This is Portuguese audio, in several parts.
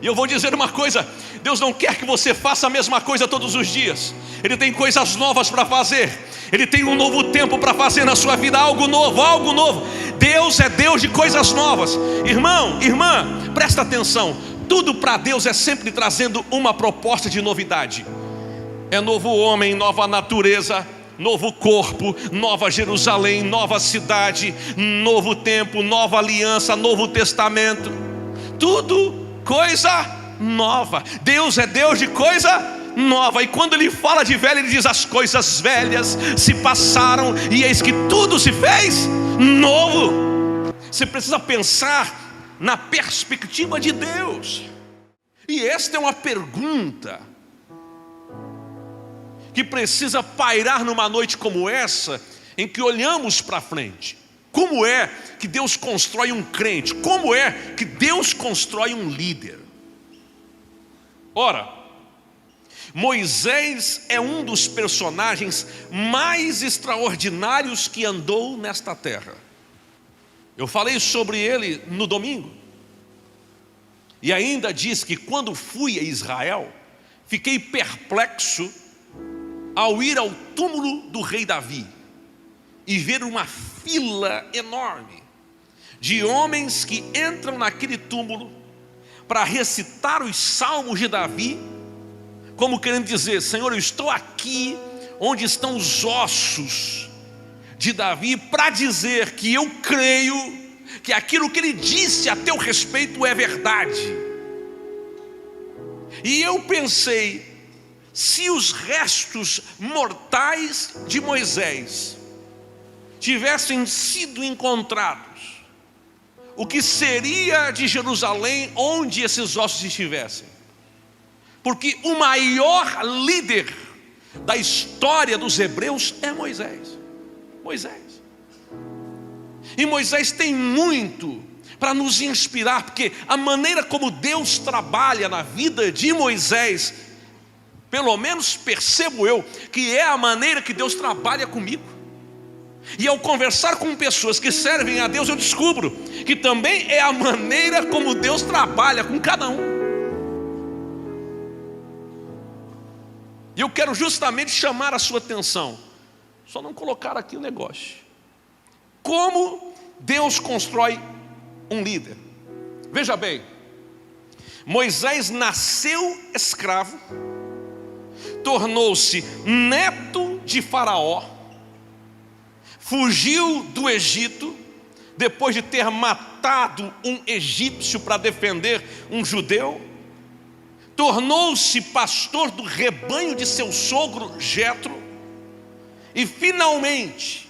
E eu vou dizer uma coisa: Deus não quer que você faça a mesma coisa todos os dias. Ele tem coisas novas para fazer. Ele tem um novo tempo para fazer na sua vida, algo novo, algo novo. Deus é Deus de coisas novas. Irmão, irmã, presta atenção. Tudo para Deus é sempre trazendo uma proposta de novidade. É novo homem, nova natureza, novo corpo, nova Jerusalém, nova cidade, novo tempo, nova aliança, novo testamento. Tudo coisa nova. Deus é Deus de coisa nova. E quando Ele fala de velho, Ele diz: as coisas velhas se passaram e eis que tudo se fez novo. Você precisa pensar na perspectiva de Deus. E esta é uma pergunta que precisa pairar numa noite como essa, em que olhamos para frente. Como é que Deus constrói um crente? Como é que Deus constrói um líder? Ora, Moisés é um dos personagens mais extraordinários que andou nesta terra. Eu falei sobre ele no domingo. E ainda diz que quando fui a Israel, fiquei perplexo ao ir ao túmulo do rei Davi e ver uma fila enorme de homens que entram naquele túmulo para recitar os salmos de Davi, como querendo dizer: Senhor, eu estou aqui onde estão os ossos de Davi, para dizer que eu creio que aquilo que ele disse a teu respeito é verdade. E eu pensei, se os restos mortais de Moisés tivessem sido encontrados, o que seria de Jerusalém onde esses ossos estivessem? Porque o maior líder da história dos hebreus é Moisés. Moisés. E Moisés tem muito para nos inspirar, porque a maneira como Deus trabalha na vida de Moisés, pelo menos percebo eu, que é a maneira que Deus trabalha comigo. E ao conversar com pessoas que servem a Deus, eu descubro que também é a maneira como Deus trabalha com cada um. E eu quero justamente chamar a sua atenção, só não colocar aqui o negócio. Como Deus constrói um líder? Veja bem, Moisés nasceu escravo, tornou-se neto de Faraó, fugiu do Egito, depois de ter matado um egípcio para defender um judeu, tornou-se pastor do rebanho de seu sogro Jetro, e finalmente,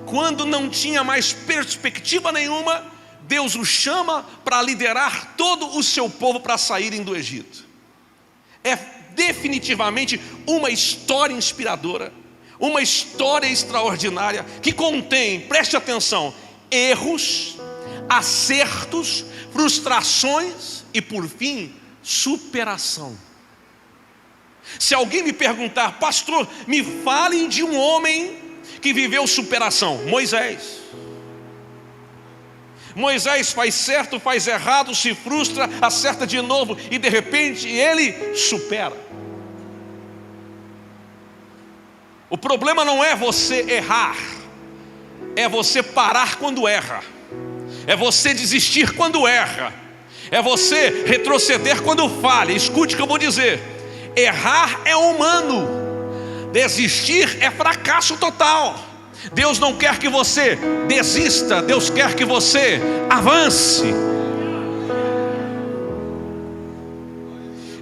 quando não tinha mais perspectiva nenhuma, Deus o chama para liderar todo o seu povo para saírem do Egito. É definitivamente uma história inspiradora, uma história extraordinária, que contém, preste atenção, erros, acertos, frustrações e, por fim, superação. Se alguém me perguntar: pastor, me falem de um homem que viveu superação. Moisés. Moisés faz certo, faz errado, se frustra, acerta de novo e de repente ele supera. O problema não é você errar, é você parar quando erra, é você desistir quando erra, é você retroceder quando falha. Escute o que eu vou dizer: errar é humano, desistir é fracasso total. Deus não quer que você desista, Deus quer que você avance.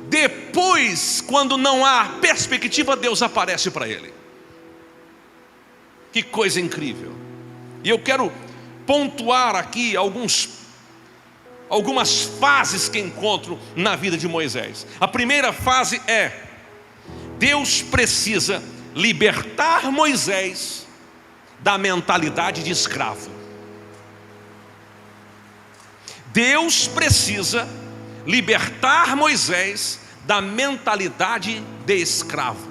Depois, quando não há perspectiva, Deus aparece para ele. Que coisa incrível. E eu quero pontuar aqui algumas fases que encontro na vida de Moisés. A primeira fase é: Deus precisa libertar Moisés da mentalidade de escravo. Deus precisa libertar Moisés da mentalidade de escravo.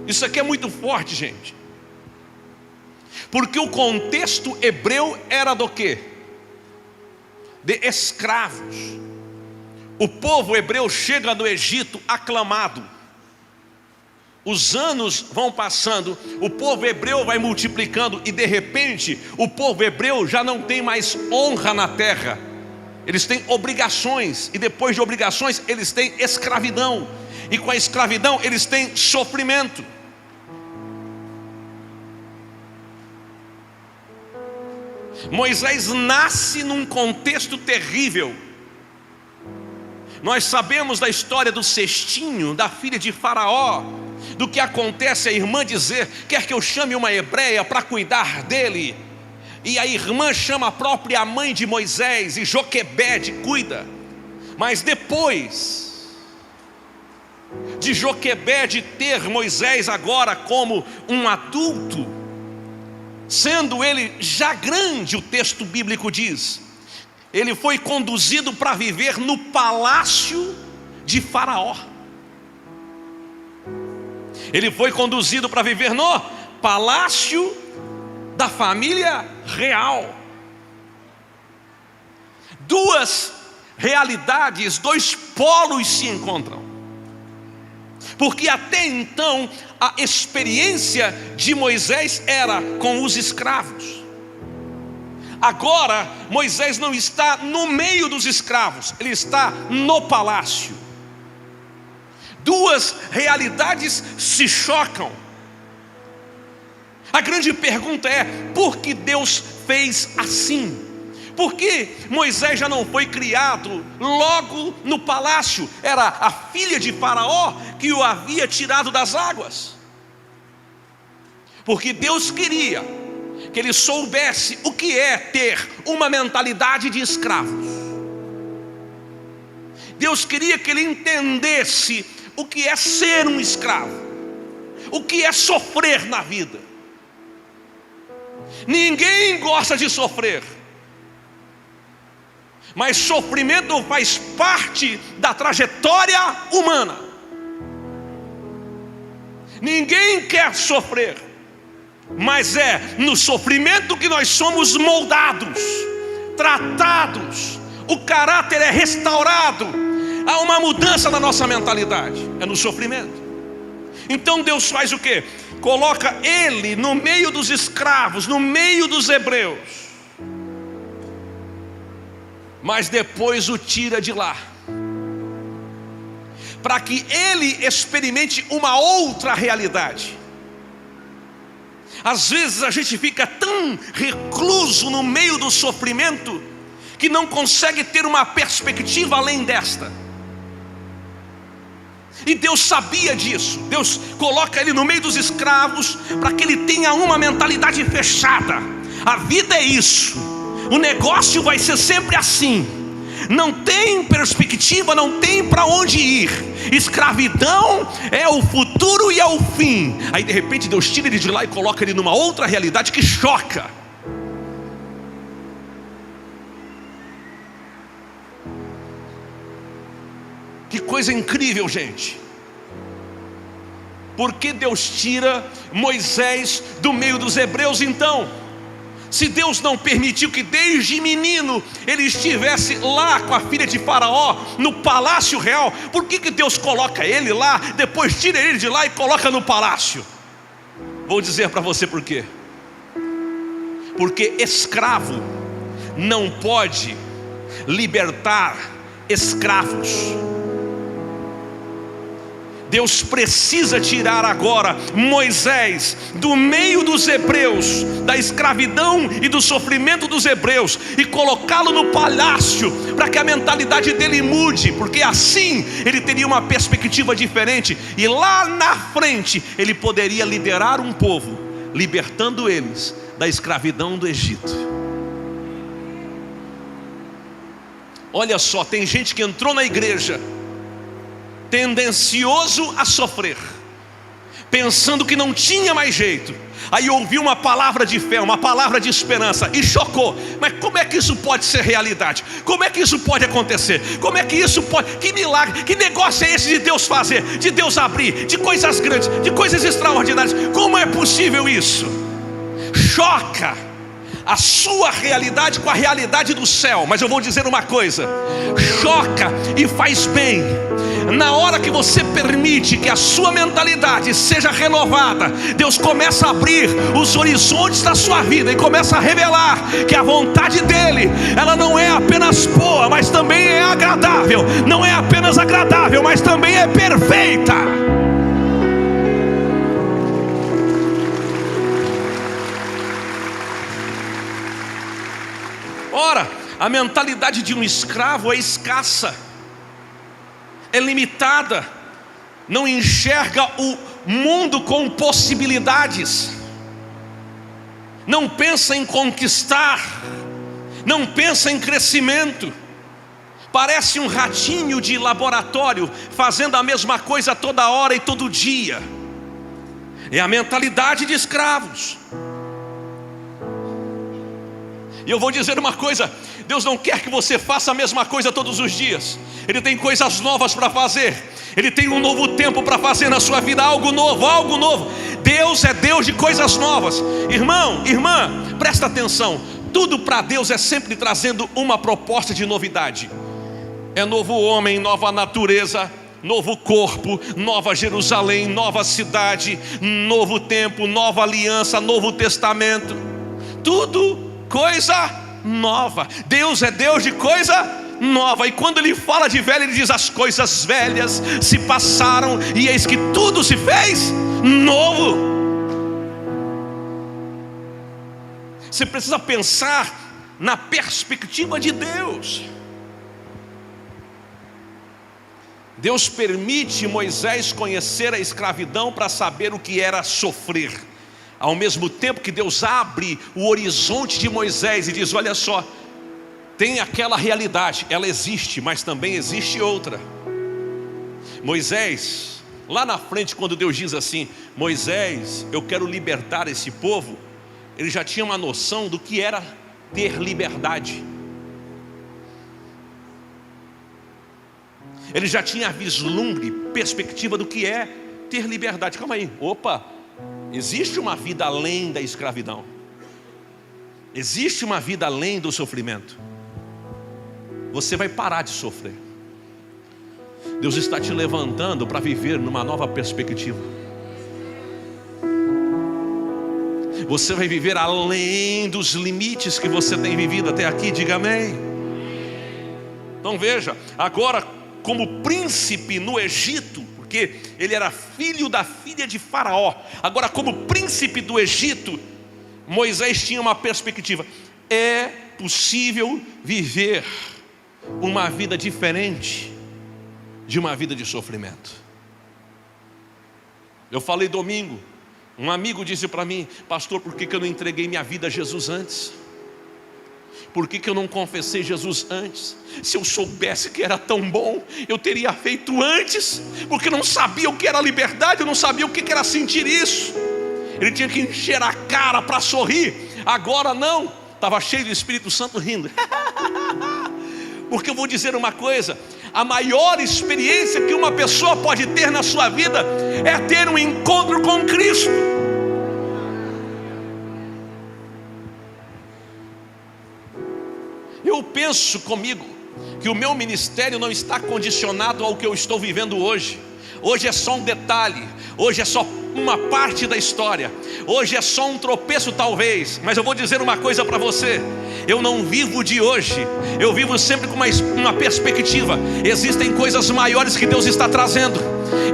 Isso aqui é muito forte, gente, porque o contexto hebreu era do quê? de escravos. O povo hebreu chega no Egito aclamado. Os anos vão passando, o povo hebreu vai multiplicando e de repente o povo hebreu já não tem mais honra na terra. Eles têm obrigações e depois de obrigações eles têm escravidão. E com a escravidão eles têm sofrimento. Moisés nasce num contexto terrível. Nós sabemos da história do cestinho, da filha de Faraó, do que acontece a irmã dizer: quer que eu chame uma hebreia para cuidar dele? E a irmã chama a própria mãe de Moisés, e Joquebede cuida. Mas depois de Joquebede ter Moisés agora como um adulto, sendo ele já grande, o texto bíblico diz, ele foi conduzido para viver no palácio de Faraó. Ele foi conduzido para viver no palácio da família real. Duas realidades, dois polos se encontram. Porque até então a experiência de Moisés era com os escravos. Agora Moisés não está no meio dos escravos, ele está no palácio. Duas realidades se chocam. A grande pergunta é: por que Deus fez assim? Por que Moisés já não foi criado logo no palácio? Era a filha de Faraó que o havia tirado das águas. Porque Deus queria que ele soubesse o que é ter uma mentalidade de escravos. Deus queria que ele entendesse o que é ser um escravo, o que é sofrer na vida. Ninguém gosta de sofrer, mas sofrimento faz parte da trajetória humana. Ninguém quer sofrer, mas é no sofrimento que nós somos moldados, tratados, o caráter é restaurado, há uma mudança na nossa mentalidade, é no sofrimento. Então Deus faz o quê? Coloca ele no meio dos escravos, no meio dos hebreus, mas depois o tira de lá, para que ele experimente uma outra realidade. Às vezes a gente fica tão recluso no meio do sofrimento que não consegue ter uma perspectiva além desta. E Deus sabia disso. Deus coloca ele no meio dos escravos para que ele tenha uma mentalidade fechada. A vida é isso, o negócio vai ser sempre assim. Não tem perspectiva, não tem para onde ir. Escravidão é o futuro e é o fim. Aí de repente Deus tira ele de lá e coloca ele numa outra realidade que choca. Que coisa incrível, gente. Por que Deus tira Moisés do meio dos hebreus então? Se Deus não permitiu que desde menino ele estivesse lá com a filha de Faraó, no palácio real, por que Deus coloca ele lá, depois tira ele de lá e coloca no palácio? Vou dizer para você por quê. Porque escravo não pode libertar escravos. Deus precisa tirar agora Moisés do meio dos hebreus, da escravidão e do sofrimento dos hebreus, e colocá-lo no palácio, para que a mentalidade dele mude, porque assim ele teria uma perspectiva diferente, e lá na frente ele poderia liderar um povo, libertando eles da escravidão do Egito. Olha só, tem gente que entrou na igreja tendencioso a sofrer, pensando que não tinha mais jeito. Aí ouviu uma palavra de fé, uma palavra de esperança, e chocou. Mas como é que isso pode ser realidade? Como é que isso pode acontecer? Como é que isso pode? Que milagre, que negócio é esse de Deus fazer, de Deus abrir, de coisas grandes, de coisas extraordinárias? Como é possível isso? Choca. a sua realidade com a realidade do céu. Mas eu vou dizer uma coisa: choca e faz bem. Na hora que você permite que a sua mentalidade seja renovada, Deus começa a abrir os horizontes da sua vida e começa a revelar que a vontade dEle, ela não é apenas boa, mas também é agradável. Não é apenas agradável, mas também é perfeita. Ora, a mentalidade de um escravo é escassa, é limitada, não enxerga o mundo com possibilidades, não pensa em conquistar, não pensa em crescimento. Parece um ratinho de laboratório, fazendo a mesma coisa toda hora e todo dia. É a mentalidade de escravos. E eu vou dizer uma coisa: Deus não quer que você faça a mesma coisa todos os dias. Ele tem coisas novas para fazer. Ele tem um novo tempo para fazer na sua vida. Algo novo, algo novo. Deus é Deus de coisas novas. Irmão, irmã, presta atenção. Tudo para Deus é sempre trazendo uma proposta de novidade. É novo homem, nova natureza, novo corpo, nova Jerusalém, nova cidade, novo tempo, nova aliança, novo testamento. Tudo coisa nova. Deus é Deus de coisa nova. E quando Ele fala de velho, Ele diz: as coisas velhas se passaram e eis que tudo se fez novo. Você precisa pensar na perspectiva de Deus. Deus permite Moisés conhecer a escravidão para saber o que era sofrer. Ao mesmo tempo que Deus abre o horizonte de Moisés e diz: olha só, tem aquela realidade, ela existe, mas também existe outra. Moisés, lá na frente, quando Deus diz assim: Moisés, eu quero libertar esse povo, ele já tinha uma noção do que era ter liberdade. Ele já tinha vislumbre, perspectiva do que é ter liberdade. Calma aí, opa, existe uma vida além da escravidão. Existe uma vida além do sofrimento. Você vai parar de sofrer. Deus está te levantando para viver numa nova perspectiva. Você vai viver além dos limites que você tem vivido até aqui. Diga amém. Então veja, agora como príncipe no Egito, porque ele era filho da filha de Faraó. Agora, como príncipe do Egito, Moisés tinha uma perspectiva: é possível viver uma vida diferente de uma vida de sofrimento. Eu falei domingo, um amigo disse para mim: pastor, por que eu não entreguei minha vida a Jesus antes? Por que eu não confessei Jesus antes? Se eu soubesse que era tão bom, eu teria feito antes. Porque eu não sabia o que era liberdade, eu não sabia o que era sentir isso. Ele tinha que encher a cara para sorrir. Agora não, estava cheio do Espírito Santo rindo. Porque eu vou dizer uma coisa: a maior experiência que uma pessoa pode ter na sua vida é ter um encontro com Cristo. Eu penso comigo que o meu ministério não está condicionado ao que eu estou vivendo hoje. Hoje é só um detalhe, hoje é só uma parte da história, hoje é só um tropeço talvez. Mas eu vou dizer uma coisa para você: eu não vivo de hoje, eu vivo sempre com uma perspectiva. Existem coisas maiores que Deus está trazendo,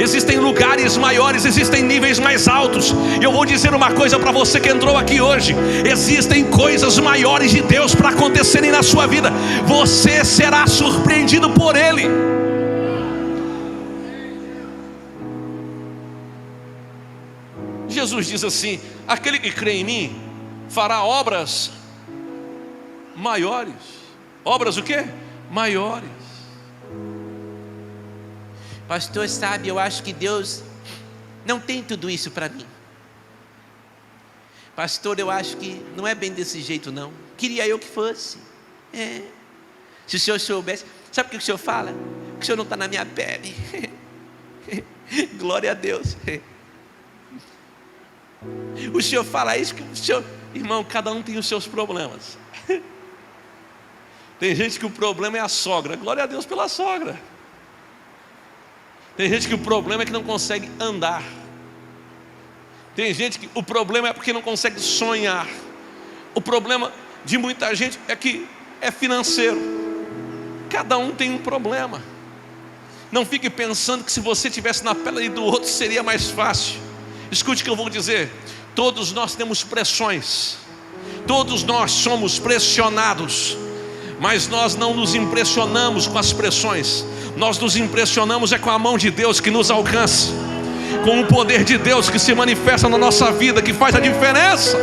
existem lugares maiores, existem níveis mais altos. E eu vou dizer uma coisa para você que entrou aqui hoje: existem coisas maiores de Deus para acontecerem na sua vida. Você será surpreendido por Ele. Jesus diz assim: aquele que crê em mim fará obras maiores. Obras o quê? Maiores. Pastor, sabe, eu acho que Deus não tem tudo isso para mim. Pastor, eu acho que não é bem desse jeito não. Queria eu que fosse. Se o senhor soubesse. Sabe o que o senhor fala? Que o senhor não está na minha pele. Glória a Deus. O senhor fala isso, que o senhor Irmão, cada um tem os seus problemas. Tem gente que o problema é a sogra. Glória a Deus pela sogra. Tem gente que o problema é que não consegue andar. Tem gente que o problema é porque não consegue sonhar. O problema de muita gente é que é financeiro. Cada um tem um problema. Não fique pensando que se você estivesse na pele do outro seria mais fácil. Escute o que eu vou dizer. Todos nós temos pressões. Todos nós somos pressionados. Mas nós não nos impressionamos com as pressões. Nós nos impressionamos com a mão de Deus que nos alcança, com o poder de Deus que se manifesta na nossa vida, que faz a diferença.